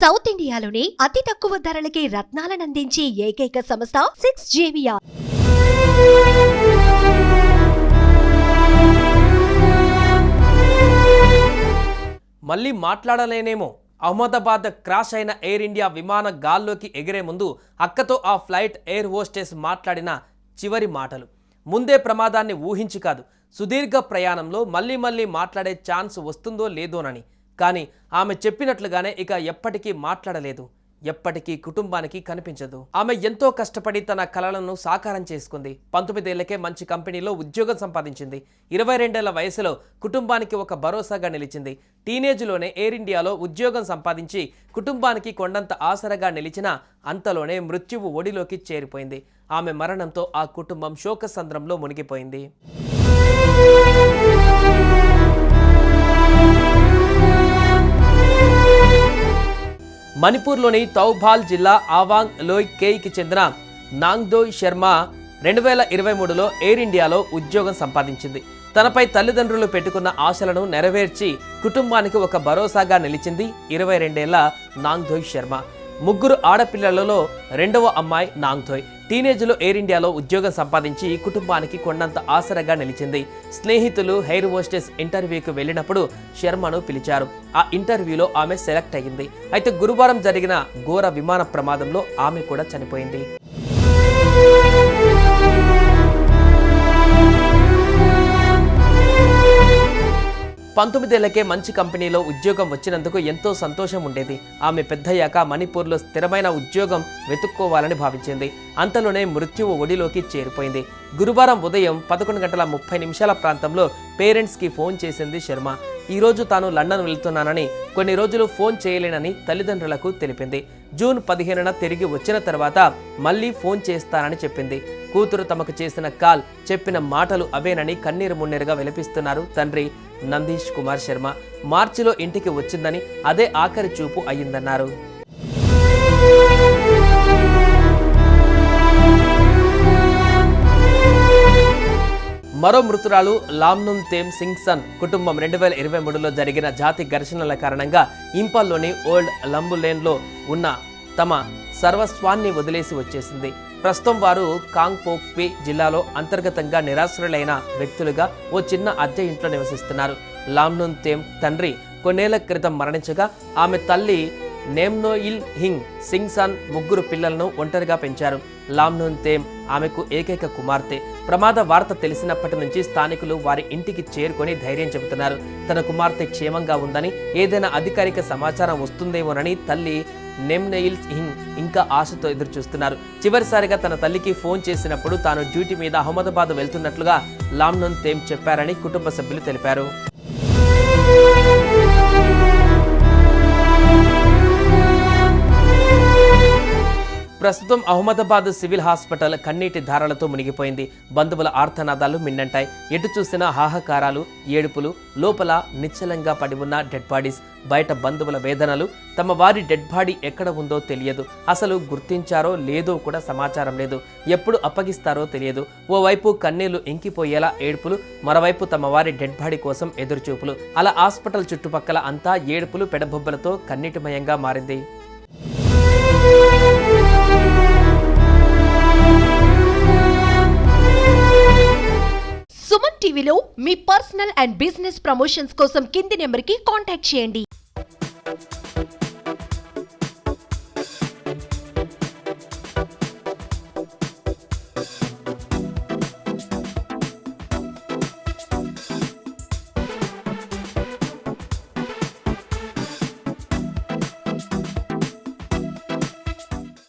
South ఇండియాలోనే అతి తక్కువ ధరలకి రత్నాలను అందించే ఏకైక సంస్థ 6JVR. మళ్ళీ మాట్లాడలేనేమో. అహ్మదాబాద్ క్రాష్ అయిన ఎయిర్ ఇండియా విమాన గాల్లోకి ఎగిరే ముందు అక్కతో ఆ ఫ్లైట్ ఎయిర్ హోస్టెస్ మాట్లాడిన చివరి మాటలు. ముందే ప్రమాదాన్ని ఊహించి కాదు, సుదీర్ఘ ప్రయాణంలో మళ్ళీ మాట్లాడే ఛాన్స్ వస్తుందో లేదోనని. కానీ ఆమె చెప్పినట్లుగానే ఇక ఎప్పటికీ మాట్లాడలేదు, ఎప్పటికీ కుటుంబానికి కనిపించదు. ఆమె ఎంతో కష్టపడి తన కలలను సాకారం చేసుకుంది. 19 ఏళ్లకే మంచి కంపెనీలో ఉద్యోగం సంపాదించింది. 22 ఏళ్ల వయసులో కుటుంబానికి ఒక భరోసాగా నిలిచింది. టీనేజ్లోనే ఎయిర్ ఇండియాలో ఉద్యోగం సంపాదించి కుటుంబానికి కొండంత ఆసరగా నిలిచిన అంతలోనే మృత్యువు ఒడిలోకి చేరిపోయింది. ఆమె మరణంతో ఆ కుటుంబం శోకసంద్రంలో మునిగిపోయింది. మణిపూర్లోని తౌబాల్ జిల్లా ఆవాంగ్ లోయ్ కేయ్కి చెందిన నాంగ్దోయ్ శర్మ 2023లో ఎయిర్ ఇండియాలో ఉద్యోగం సంపాదించింది. తనపై తల్లిదండ్రులు పెట్టుకున్న ఆశలను నెరవేర్చి కుటుంబానికి ఒక భరోసాగా నిలిచింది 22 ఏళ్ల నాంగ్దోయ్ శర్మ. 3 ఆడపిల్లలలో రెండవ అమ్మాయి నాంగ్దోయ్. టీనేజ్లో ఎయిర్ ఇండియాలో ఉద్యోగం సంపాదించి కుటుంబానికి కొండంత ఆసరగా నిలిచింది. స్నేహితులు ఎయిర్ హోస్టెస్ ఇంటర్వ్యూకి వెళ్ళినప్పుడు శర్మను పిలిచారు. ఆ ఇంటర్వ్యూలో ఆమె సెలెక్ట్ అయ్యింది. అయితే గురువారం జరిగిన ఘోర విమాన ప్రమాదంలో ఆమె కూడా చనిపోయింది. పంతొమ్మిదేళ్లకే మంచి కంపెనీలో ఉద్యోగం వచ్చినందుకు ఎంతో సంతోషం ఉండేది. ఆమె పెద్దయ్యాక మణిపూర్లో స్థిరమైన ఉద్యోగం వెతుక్కోవాలని భావించింది. అంతలోనే మృత్యువు ఒడిలోకి చేరిపోయింది. గురువారం ఉదయం 11:30 ప్రాంతంలో పేరెంట్స్కి ఫోన్ చేసింది శర్మ. ఈరోజు తాను లండన్ వెళ్తున్నానని, కొన్ని రోజులు ఫోన్ చేయలేనని తల్లిదండ్రులకు తెలిపింది. జూన్ 15న తిరిగి వచ్చిన తర్వాత మళ్ళీ ఫోన్ చేస్తానని చెప్పింది. కూతురు తమకు చేసిన కాల్, చెప్పిన మాటలు అవేనని కన్నీరు మున్నీరుగా విలపిస్తున్నారు తండ్రి నందీష్ కుమార్ శర్మ. మార్చిలో ఇంటికి వచ్చిందని, అదే ఆఖరి చూపు అయ్యిందన్నారు. మరో మృతురాలు లామ్నున్తేమ్ సింగ్సన్ కుటుంబం 2023లో జరిగిన జాతి ఘర్షణల కారణంగా ఇంపాల్లోని ఓల్డ్ లంబులేన్లో ఉన్న తమ సర్వస్వాన్ని వదిలేసి వచ్చేసింది. ప్రస్తుతం వారు కాంగ్పోక్పి జిల్లాలో అంతర్గతంగా నిరాశ్రులైన వ్యక్తులుగా ఓ చిన్న అద్దె ఇంట్లో నివసిస్తున్నారు. లామ్నున్తేమ్ తండ్రి కొన్నేళ్ల క్రితం మరణించగా ఆమె తల్లి నేమ్నోయిల్ హింగ్ సింగ్సన్ 3 పిల్లలను ఒంటరిగా పెంచారు. లామ్నున్తేమ్ ఆమెకు ఏకైక కుమార్తె. ప్రమాద వార్త తెలిసినప్పటి నుంచి స్థానికులు వారి ఇంటికి చేరుకొని ధైర్యం చెబుతున్నారు. తన కుమార్తె క్షేమంగా ఉందని, ఏదైనా అధికారిక సమాచారం వస్తుందేమోనని తల్లి నేమ్నోయిల్ హింగ్ ఇంకా ఆశతో ఎదురుచూస్తున్నారు. చివరిసారిగా తన తల్లికి ఫోన్ చేసినప్పుడు తాను డ్యూటీ మీద అహ్మదాబాద్ వెళ్తున్నట్లుగా లామ్నున్తేమ్ చెప్పారని కుటుంబ సభ్యులు తెలిపారు. ప్రస్తుతం అహ్మదాబాద్ సివిల్ హాస్పిటల్ కన్నీటి ధారలతో మునిగిపోయింది. బంధువుల ఆర్తనాదాలు మిన్నంటాయి. ఎటు చూసినా హాహాకారాలు, ఏడుపులు, లోపల నిశ్చలంగా పడి ఉన్న డెడ్ బాడీస్, బయట బంధువుల వేదనలు. తమ వారి డెడ్ బాడీ ఎక్కడ ఉందో తెలియదు, అసలు గుర్తించారో లేదో కూడా సమాచారం లేదు, ఎప్పుడు అప్పగిస్తారో తెలియదు. ఓవైపు కన్నీళ్లు ఇంకిపోయేలా ఏడుపులు, మరోవైపు తమ వారి డెడ్ బాడీ కోసం ఎదురుచూపులు. అలా హాస్పిటల్ చుట్టుపక్కల అంతా ఏడుపులు, పెడబొబ్బలతో కన్నీటిమయంగా మారింది. సుమన్ టీవీలో మీ పర్సనల్ అండ్ బిజినెస్ ప్రమోషన్స్ కోసం కింది నెంబర్కి కాంటాక్ట్ చేయండి.